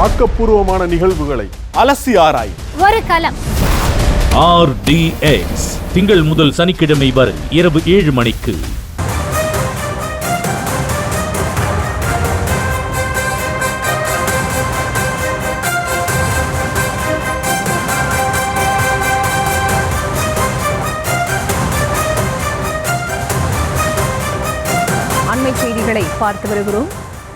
ஆக்கப்பூர்வமான நிகழ்வுகளை அலசி ஆராய் ஒரு களம். RDX திங்கள் முதல் சனிக்கிழமை வரை இரவு 7 மணிக்கு. அண்மை செய்திகளை பார்த்து வருகிறோம்.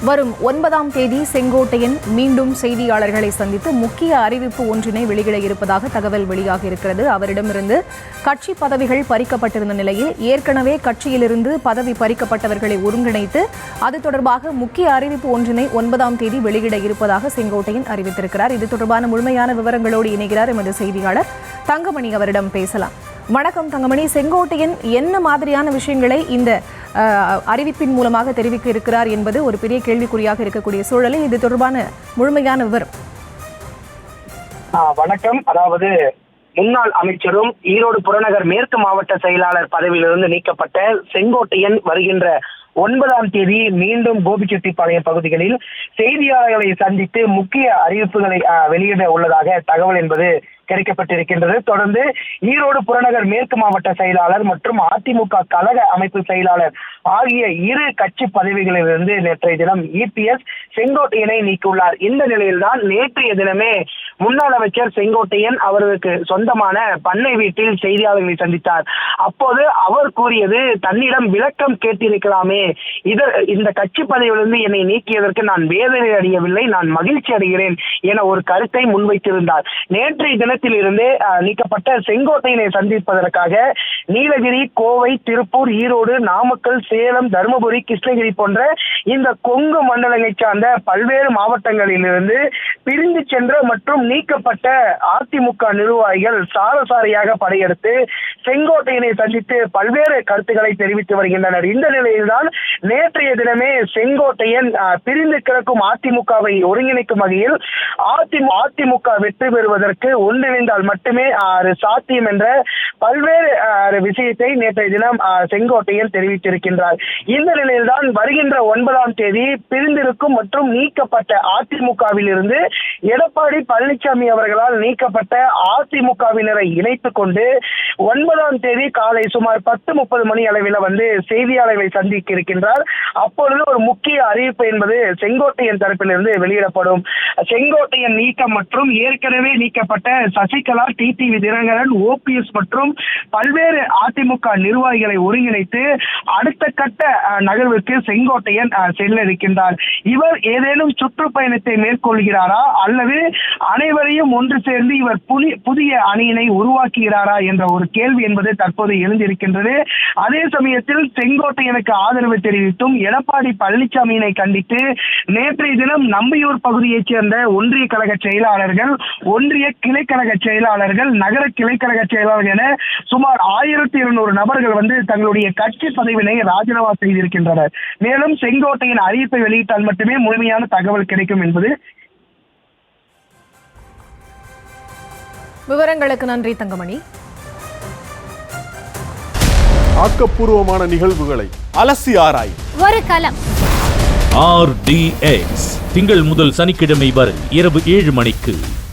வரும் 9ஆம் தேதி செங்கோட்டையன் மீண்டும் செய்தியாளர்களை சந்தித்து முக்கிய அறிவிப்பு ஒன்றினை வெளியிட இருப்பதாக தகவல் வெளியாக இருக்கிறது. அவரிடமிருந்து கட்சி பதவிகள் பறிக்கப்பட்டிருந்த நிலையில் ஏற்கனவே கட்சியிலிருந்து பதவி பறிக்கப்பட்டவர்களை ஒருங்கிணைத்து அது தொடர்பாக முக்கிய அறிவிப்பு ஒன்றினை 9ஆம் தேதி வெளியிட இருப்பதாக செங்கோட்டையன் அறிவித்திருக்கிறார். இது தொடர்பான முழுமையான விவரங்களோடு இணைகிறார் எமது செய்தியாளர் தங்கமணி. அவரிடம் பேசலாம். வணக்கம் தங்கமணி. செங்கோட்டையன் என்ன மாதிரியான விஷயங்களை இந்த அறிவிப்பின் மூலமாக தெரிவிக்க இருக்கிறார் என்பது ஒரு பெரிய கேள்விக்குறியாக இருக்கக்கூடிய சூழலில் இது தொடர்பான முழுமையான விவரம். வணக்கம். அதாவது முன்னாள் அமைச்சரும் ஈரோடு புறநகர் மேற்கு மாவட்ட செயலாளர் பதவியிலிருந்து நீக்கப்பட்ட செங்கோட்டையன் வருகின்ற 9ஆம் தேதி மீண்டும் கோபிச்செட்டிப்பாளையம் பகுதிகளில் செய்தியாளர்களை சந்தித்து முக்கிய அறிவிப்புகளை வெளியிட உள்ளதாக தகவல் என்பது கிடைக்கப்பட்டிருக்கின்றது. தொடர்ந்து ஈரோடு புறநகர் மேற்கு மாவட்ட செயலாளர் மற்றும் அதிமுக கழக அமைப்பு செயலாளர் ஆகிய இரு கட்சி பதவிகளிலிருந்து நேற்றைய தினம் EPS செங்கோட்டையனை நீக்கியுள்ளார். இந்த நிலையில்தான் நேற்றைய தினமே முன்னாள் அமைச்சர் செங்கோட்டையன் அவருக்கு சொந்தமான பண்ணை வீட்டில் செய்தியாளர்களை சந்தித்தார். அப்போது அவர் கூறியது, தன்னிடம் விளக்கம் கேட்டிருக்கலாமே, இந்த கட்சி பதவியிலிருந்து என்னை நீக்கியதற்கு நான் வேதனை அடையவில்லை, நான் மகிழ்ச்சி அடைகிறேன் என ஒரு கருத்தை முன்வைத்திருந்தார். நேற்றைய தினத்தில் இருந்தே நீக்கப்பட்ட செங்கோட்டையனை சந்திப்பதற்காக நீலகிரி, கோவை, திருப்பூர், ஈரோடு, நாமக்கல், சேலம், தருமபுரி, கிருஷ்ணகிரி போன்ற இந்த கொங்கு மண்டலங்களை சார்ந்த பல்வேறு மாவட்டங்களிலிருந்து பிரிந்து சென்ற மற்றும் நீக்கப்பட்ட அதிமுக நிர்வாகிகள் சாரசாரியாக படையெடுத்து செங்கோட்டையனை சந்தித்து பல்வேறு கருத்துக்களை தெரிவித்து வருகின்றனர். இந்த நிலையில்தான் நேற்றைய தினமே செங்கோட்டையன் பிரிந்து கிடக்கும் அதிமுகவை ஒருங்கிணைக்கும் வகையில் அதிமுக வெற்றி பெறுவதற்கு ஒன்றிணைந்தால் மட்டுமே சாத்தியம் என்ற பல்வேறு விஷயத்தை நேற்றைய தினம் செங்கோட்டையன் தெரிவித்திருக்கின்றார். இந்த நிலையில்தான் வருகின்ற 9ஆம் தேதி பிரிந்திருக்கும் மற்றும் நீக்கப்பட்ட அதிமுகவில் இருந்து எடப்பாடி பழனிசாமி அவர்களால் நீக்கப்பட்ட அதிமுகவினரை இணைத்துக் கொண்டு 9ஆம் தேதி காலை சுமார் 10:30 மணி அளவில் வந்து செய்தியாளர்களை சந்திக்க இருக்கின்றார். அப்பொழுது ஒரு முக்கிய அறிவிப்பு என்பது செங்கோட்டையன் தரப்பிலிருந்து வெளியிடப்படும். செங்கோட்டையன் நீக்கம் மற்றும் ஏற்கனவே நீக்கப்பட்ட சசிகலா, டிடிவி தினகரன், OPS மற்றும் பல்வேறு அதிமுக நிர்வாகிகளை ஒருங்கிணைத்து அடுத்த கட்ட நகர்வுக்கு செங்கோட்டையன் செல்ல இருக்கின்றார். இவர் ஏதேனும் சுற்றுப்பயணத்தை மேற்கொள்கிறாரா அல்லது அனைவரையும் ஒன்று சேர்ந்து இவர் புதிய அணியினை உருவாக்குகிறாரா என்ற ஒரு கேள்வி என்பது தற்போது எழுந்திருக்கின்றது. அதே சமயத்தில் செங்கோட்டையனுக்கு ஆதரவு தெரிவித்தும் எடப்பாடி பழனிசாமியினை கண்டித்து நேற்றைய தினம் நம்பியூர் பகுதியைச் சேர்ந்த ஒன்றிய கழக செயலாளர்கள், ஒன்றிய கிளைக்கழக செயலாளர்கள், நகர கிளைக்கழக செயலாளர்கள் என சுமார் 1200 நபர்கள் வந்து தங்களுடைய கட்சி பதவியினை ராஜினாமா செய்திருக்கின்றனர். மேலும் செங்கோட்டையின் அறிவிப்பை வெளியிட்டால் மட்டுமே முழுமையான தகவல் கிடைக்கும் என்பது. விவரங்களுக்கு நன்றி தங்கமணி. ஆக்கப்பூர்வமான நிகழ்வுகளை அலசி ஆராய் ஒரு களம். RDX திங்கள் முதல் சனிக்கிழமை வரை இரவு 7 மணிக்கு.